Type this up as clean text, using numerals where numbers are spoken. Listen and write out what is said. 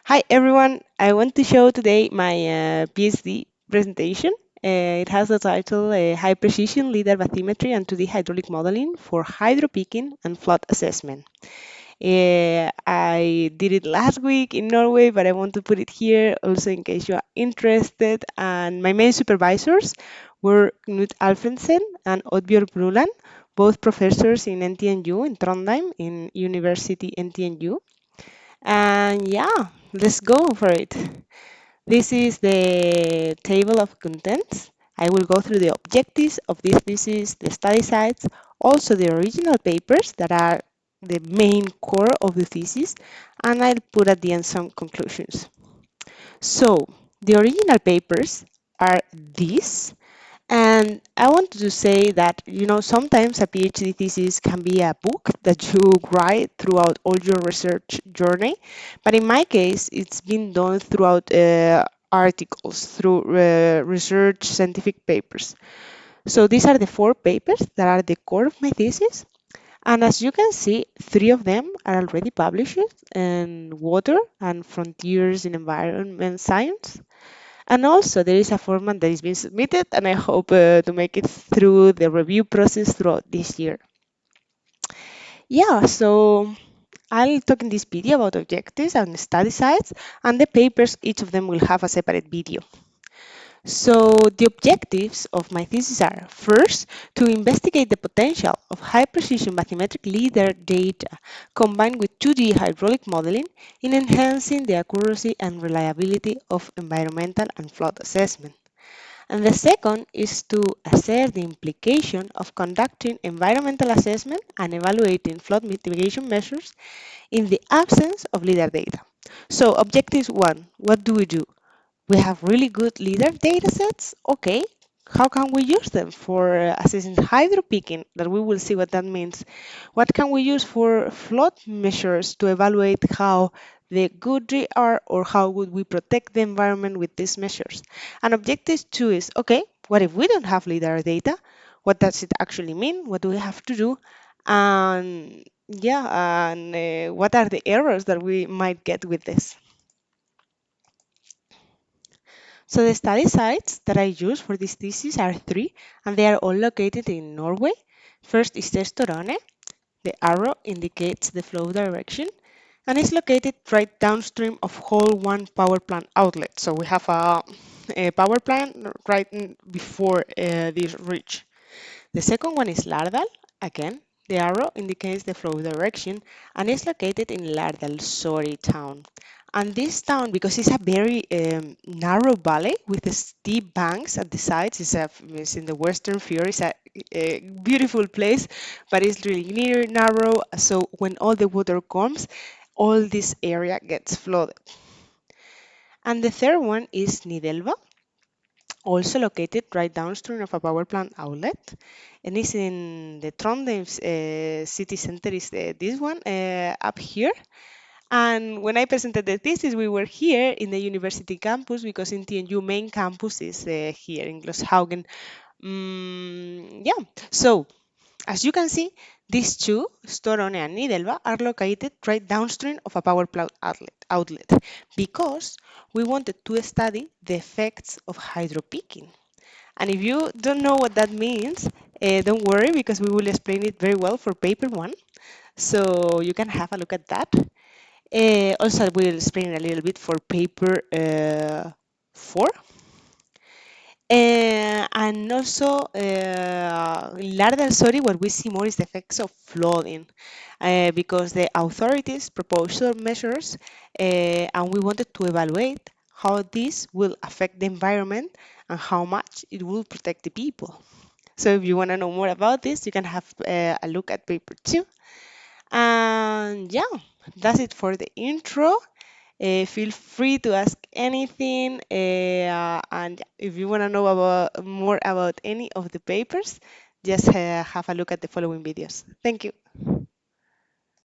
Hi everyone, I want to show today my PhD presentation. It has the title High Precision Lidar Bathymetry and 2D Hydraulic Modeling for Hydro Peaking and Flood Assessment. I did it last week in Norway, but I want to put it here also in case you are interested. And my main supervisors were Knut Alfredsen and Oddbjørn Bruland, both professors in NTNU in Trondheim in University NTNU. And yeah, let's go for it. This is the table of contents. I will go through the objectives of this thesis, the study sites, also the original papers that are the main core of the thesis, and I'll put at the end some conclusions. So, the original papers are these. And I wanted to say that, sometimes a PhD thesis can be a book that you write throughout all your research journey. But in my case, it's been done throughout articles, through research scientific papers. So these are the four papers that are the core of my thesis. And as you can see, three of them are already published in Water and Frontiers in Environment Science. And also, there is a format that is being submitted, and I hope to make it through the review process throughout this year. Yeah, so I'll talk in this video about objectives and study sites, and the papers, each of them will have a separate video. So the objectives of my thesis are, first, to investigate the potential of high-precision bathymetric lidar data combined with 2D hydraulic modeling in enhancing the accuracy and reliability of environmental and flood assessment. And the second is to assess the implication of conducting environmental assessment and evaluating flood mitigation measures in the absence of LIDAR data. So objective one, what do? We have really good LIDAR data sets. Okay, how can we use them for assessing hydro peaking? That we will see what that means. What can we use for flood measures to evaluate how the good they are or how would we protect the environment with these measures? And objective two is, okay, what if we don't have LIDAR data? What does it actually mean? What do we have to do? And yeah, and what are the errors that we might get with this? So the study sites that I use for this thesis are three, and they are all located in Norway. First is Testorone. The arrow indicates the flow direction, and it's located right downstream of Hole 1 power plant outlet. So we have a power plant right before this ridge. The second one is Lardal. Again, the arrow indicates the flow direction and is located in Lardal, Sori town. And this town, because it's a very narrow valley with steep banks at the sides, it's in the western fjord. It's a beautiful place, but it's really narrow. So when all the water comes, all this area gets flooded. And the third one is Nidelva, also located right downstream of a power plant outlet, and is in the Trondheim city center. Is this one up here? And when I presented the thesis, we were here in the university campus because in TNU main campus is here in Glosshaugen. Yeah, so as you can see, these two, Storone and Nidelva, are located right downstream of a power plant outlet because we wanted to study the effects of hydropeaking. And if you don't know what that means, don't worry because we will explain it very well for paper one. So you can have a look at that. Also, we'll explain a little bit for paper 4. And also, in Lardal, sorry, what we see more is the effects of flooding because the authorities proposed some measures and we wanted to evaluate how this will affect the environment and how much it will protect the people. So if you want to know more about this, you can have a look at paper 2. And yeah, that's it for the intro. Feel free to ask anything, and if you want to know about more about any of the papers, just have a look at the following videos. Thank you.